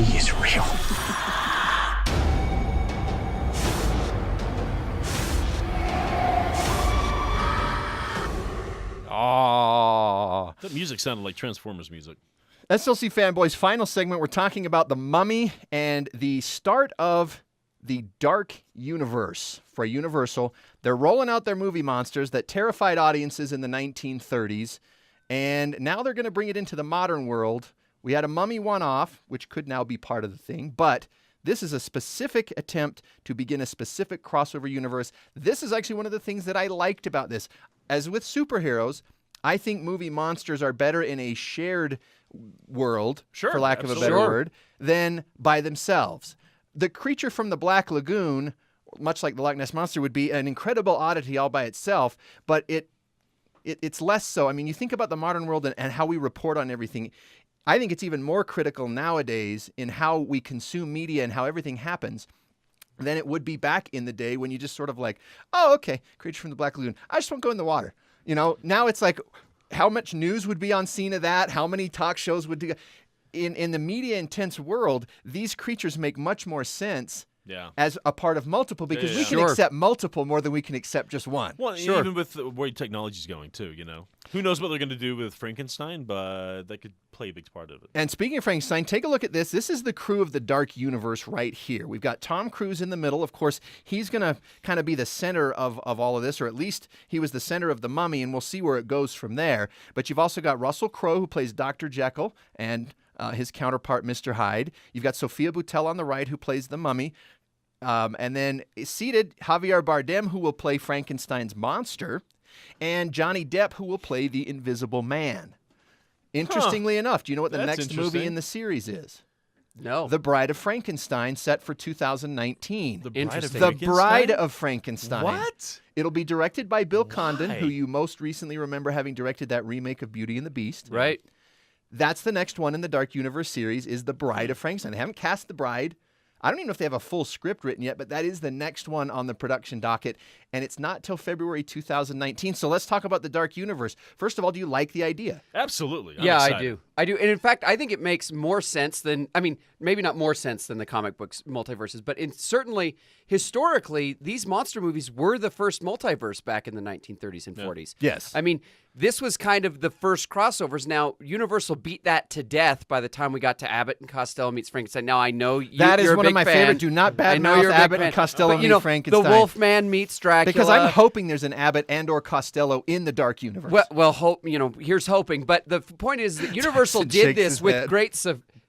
She is real. Oh. That music sounded like Transformers music. SLC Fanboys, final segment. We're talking about The Mummy and the start of the Dark Universe for Universal. They're rolling out their movie monsters that terrified audiences in the 1930s, and now they're going to bring it into the modern world. We had a Mummy one-off, which could now be part of the thing, but this is a specific attempt to begin a specific crossover universe. This is actually one of the things that I liked about this. As with superheroes, I think movie monsters are better in a shared world, Sure, for lack of a better word, than by themselves. The creature from the Black Lagoon, much like the Loch Ness Monster, would be an incredible oddity all by itself, but it's less so. I mean, you think about the modern world and how we report on everything. I think it's even more critical nowadays in how we consume media and how everything happens than it would be back in the day when you just sort of like, oh, okay, creature from the Black Lagoon. I just won't go in the water. You know, now it's like, how much news would be on scene of that? How many talk shows would do? In the media-intense world, these creatures make much more sense as a part of multiple because we can accept multiple more than we can accept just one. Well, even with where technology's going, too, you know. Who knows what they're going to do with Frankenstein, but that could play a big part of it. And speaking of Frankenstein, take a look at this. This is the crew of the Dark Universe right here. We've got Tom Cruise in the middle. Of course, he's going to kind of be the center of all of this, or at least he was the center of the Mummy, and we'll see where it goes from there. But you've also got Russell Crowe, who plays Dr. Jekyll, and his counterpart, Mr. Hyde. You've got Sofia Boutella on the right, who plays the Mummy. And then seated, Javier Bardem, who will play Frankenstein's monster, and Johnny Depp, who will play the Invisible Man. Interestingly enough, do you know what the next movie in the series is? No. The Bride of Frankenstein, set for 2019. The Bride of The Frankenstein? Bride of Frankenstein. What? It'll be directed by Bill Condon, who you most recently remember having directed that remake of Beauty and the Beast. Right. That's the next one in the Dark Universe series, is The Bride of Frankenstein. They haven't cast the bride. I don't even know if they have a full script written yet, but that is the next one on the production docket, and it's not till February 2019. So let's talk about the Dark Universe. First of all, do you like the idea? Absolutely. I'm Yeah, excited. I do. And in fact, I think it makes more sense than, I mean, maybe not more sense than the comic books multiverses, but certainly, historically, these monster movies were the first multiverse back in the 1930s and 40s. Yes. I mean, this was kind of the first crossovers. Now, Universal beat that to death by the time we got to Abbott and Costello meets Frankenstein. Now, I know that is you're a one of big my fan. favorite. Do not badmouth Abbott and Costello meet Frankenstein. The Wolfman meets Dracula. Because I'm hoping there's an Abbott and or Costello in the Dark Universe. Well, hope, here's hoping. But the point is that Universal did this with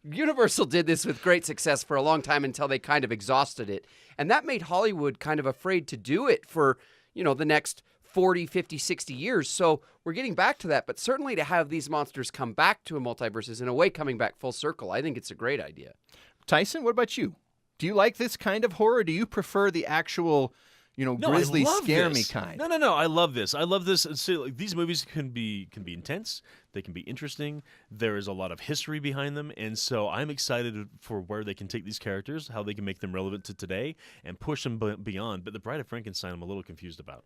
Universal did this with great success for a long time until they kind of exhausted it. And that made Hollywood kind of afraid to do it for, the next 40, 50, 60 years. So we're getting back to that. But certainly to have these monsters come back to a multiverse is in a way coming back full circle. I think it's a great idea. Tyson, what about you? Do you like this kind of horror? Do you prefer the actual, grisly, scare me kind? No. I love this. I love this. So, these movies can be intense. They can be interesting. There is a lot of history behind them, and so I'm excited for where they can take these characters, how they can make them relevant to today, and push them beyond. But The Bride of Frankenstein, I'm a little confused about.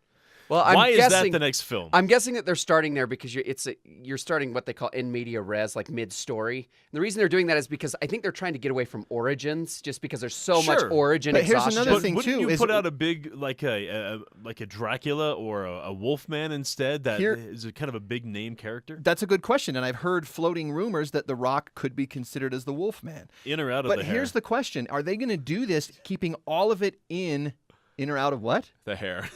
Well, Why is that the next film? I'm guessing that they're starting there because you're starting what they call in media res, like mid-story. And the reason they're doing that is because I think they're trying to get away from origins, just because there's so much origin but exhaustion. Here's another thing wouldn't too. you put out a big like a Dracula or a Wolfman instead? That is kind of a big name character. That's a good question, and I've heard floating rumors that The Rock could be considered as the Wolfman. In or out of but the hair? But here's the question: are they going to do this, keeping all of it in or out of what? The hair.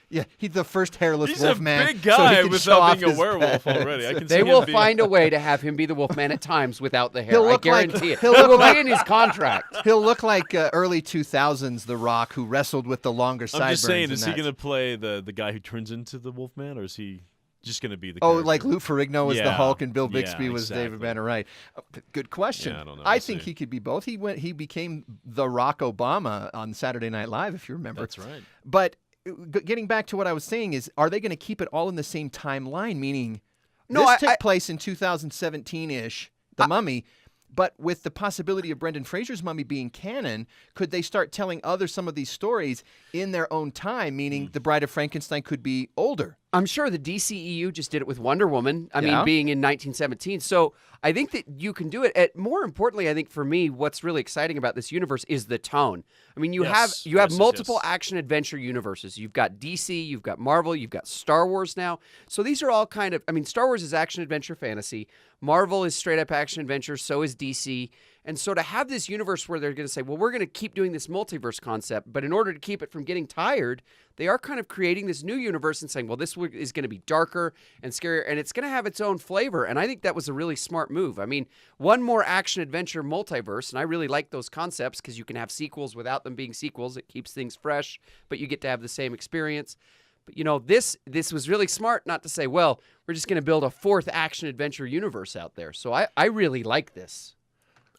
Yeah, he's the first hairless He's Wolfman. He's a big guy so without being a werewolf already. I can see they will him find a way to have him be the Wolfman at times without the hair. He'll I look guarantee like, it. It will be in his contract. He'll look like early 2000s The Rock, who wrestled with the longer sideburns. I'm just saying, is he going to play the guy who turns into the Wolfman, or is he just going to be the character? Like Lou Ferrigno was the Hulk and Bill Bixby was David Banner, right? Good question. Yeah, I don't know. I think he could be both. He became the Rock Obama on Saturday Night Live, if you remember. That's right. But getting back to what I was saying is, are they going to keep it all in the same timeline? Meaning, this took place in 2017-ish, The Mummy, but with the possibility of Brendan Fraser's Mummy being canon, could they start telling some of these stories in their own time? Meaning, The Bride of Frankenstein could be older. I'm sure the DCEU just did it with Wonder Woman. I Yeah. mean, being in 1917. So I think that you can do it. More importantly, I think for me, what's really exciting about this universe is the tone. I mean, you have multiple action adventure universes. You've got DC, you've got Marvel, you've got Star Wars now. So these are all kind of, I mean, Star Wars is action adventure fantasy. Marvel is straight up action adventure. So is DC. And so to have this universe where they're going to say, well, we're going to keep doing this multiverse concept, but in order to keep it from getting tired, they are kind of creating this new universe and saying, well, this is going to be darker and scarier, and it's going to have its own flavor. And I think that was a really smart move. I mean, one more action-adventure multiverse, and I really like those concepts because you can have sequels without them being sequels. It keeps things fresh, but you get to have the same experience. But, you know, this was really smart not to say, well, we're just going to build a fourth action-adventure universe out there. So I really like this.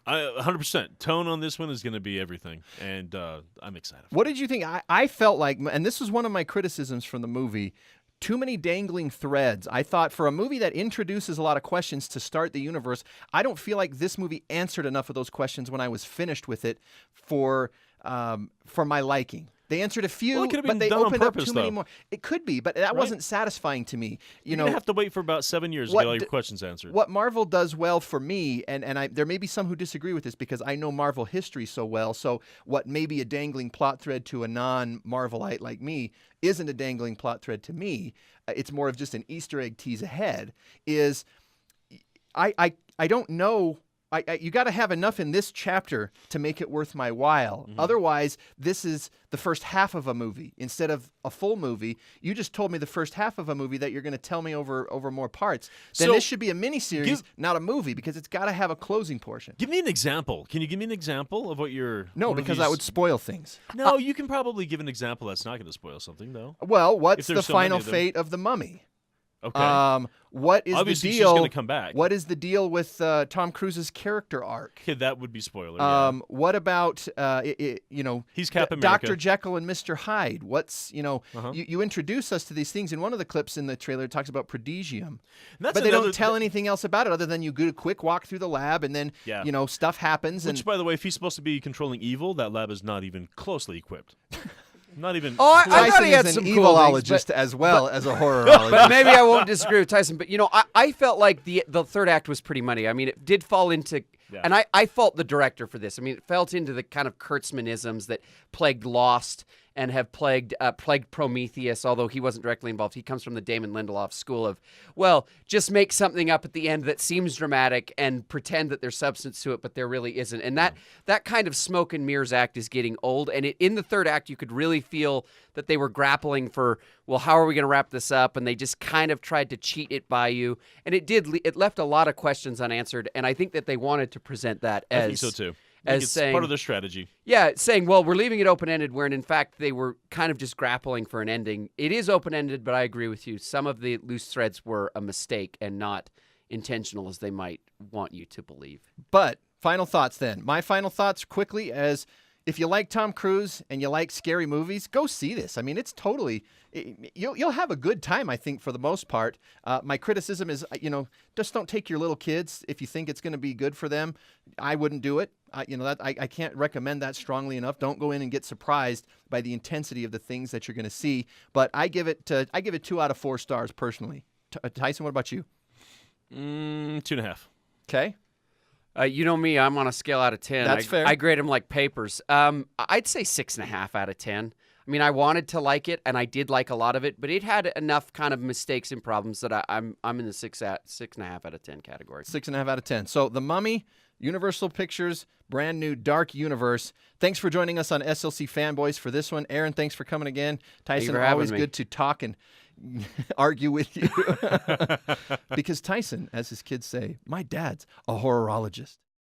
100%. Tone on this one is going to be everything, and I'm excited. What did you think? I felt like, and this was one of my criticisms from the movie, too many dangling threads. I thought for a movie that introduces a lot of questions to start the universe, I don't feel like this movie answered enough of those questions when I was finished with it for my liking. They answered a few, Well, it could have but been they done on opened purpose, up too many though. more. It could be, but that wasn't satisfying to me. You're going to have to wait for about 7 years to get all your questions answered. What Marvel does well for me, and there may be some who disagree with this because I know Marvel history so well, so what may be a dangling plot thread to a non-Marvelite like me isn't a dangling plot thread to me. It's more of just an Easter egg tease ahead, is I don't know. You got to have enough in this chapter to make it worth my while. Mm-hmm. Otherwise, this is the first half of a movie instead of a full movie. You just told me the first half of a movie that you're going to tell me over more parts. Then this should be a miniseries, not a movie, because it's got to have a closing portion. Give me an example. Can you give me an example of what you're... No, because that would spoil things. No, you can probably give an example that's not going to spoil something, though. Well, what's the final fate of the mummy? Okay. What is Obviously, the deal? She's going to come back. What is the deal with Tom Cruise's character arc? Okay, that would be spoiler. Yeah. What about he's Captain Dr. Jekyll and Mr. Hyde? What's Uh-huh. you introduce us to these things in one of the clips in the trailer. It talks about prodigium, but they don't tell anything else about it other than you do a quick walk through the lab and then stuff happens. Which, by the way, if he's supposed to be controlling evil, that lab is not even closely equipped. Not even. Oh, I thought he had is some an cool evilologist as well as a horrorologist. But maybe I won't disagree with Tyson. But, I felt like the third act was pretty muddy. I mean, it did fall into... Yeah. And I fault the director for this. I mean, it fell into the kind of Kurtzmanisms that plagued Lost and have plagued Prometheus, although he wasn't directly involved. He comes from the Damon Lindelof school of, well, just make something up at the end that seems dramatic and pretend that there's substance to it, but there really isn't. And that kind of smoke and mirrors act is getting old. And in the third act, you could really feel that they were grappling for, well, how are we going to wrap this up? And they just kind of tried to cheat it by you. And it left a lot of questions unanswered. And I think that they wanted to present that as... I think so, too. As saying, part of their strategy. Yeah, saying, well, we're leaving it open-ended, where in fact they were kind of just grappling for an ending. It is open-ended, but I agree with you. Some of the loose threads were a mistake and not intentional as they might want you to believe. But final thoughts then. My final thoughts quickly as... If you like Tom Cruise and you like scary movies, go see this. I mean, it's totally... You'll have a good time, I think, for the most part. My criticism is, just don't take your little kids if you think it's going to be good for them. I wouldn't do it. I can't recommend that strongly enough. Don't go in and get surprised by the intensity of the things that you're going to see. But I give it 2 out of 4 stars personally. Tyson, what about you? 2.5. Okay. You know me, I'm on a scale out of 10. That's fair. I grade them like papers. I'd say 6.5 out of 10. I mean, I wanted to like it, and I did like a lot of it, but it had enough kind of mistakes and problems that I'm in the 6.5 out of 10 category. 6.5 out of 10. So The Mummy, Universal Pictures, brand new dark universe. Thanks for joining us on SLC Fanboys for this one. Aaron, thanks for coming again. Tyson, always good to talk and argue with you. Because Tyson, as his kids say, my dad's a horrorologist.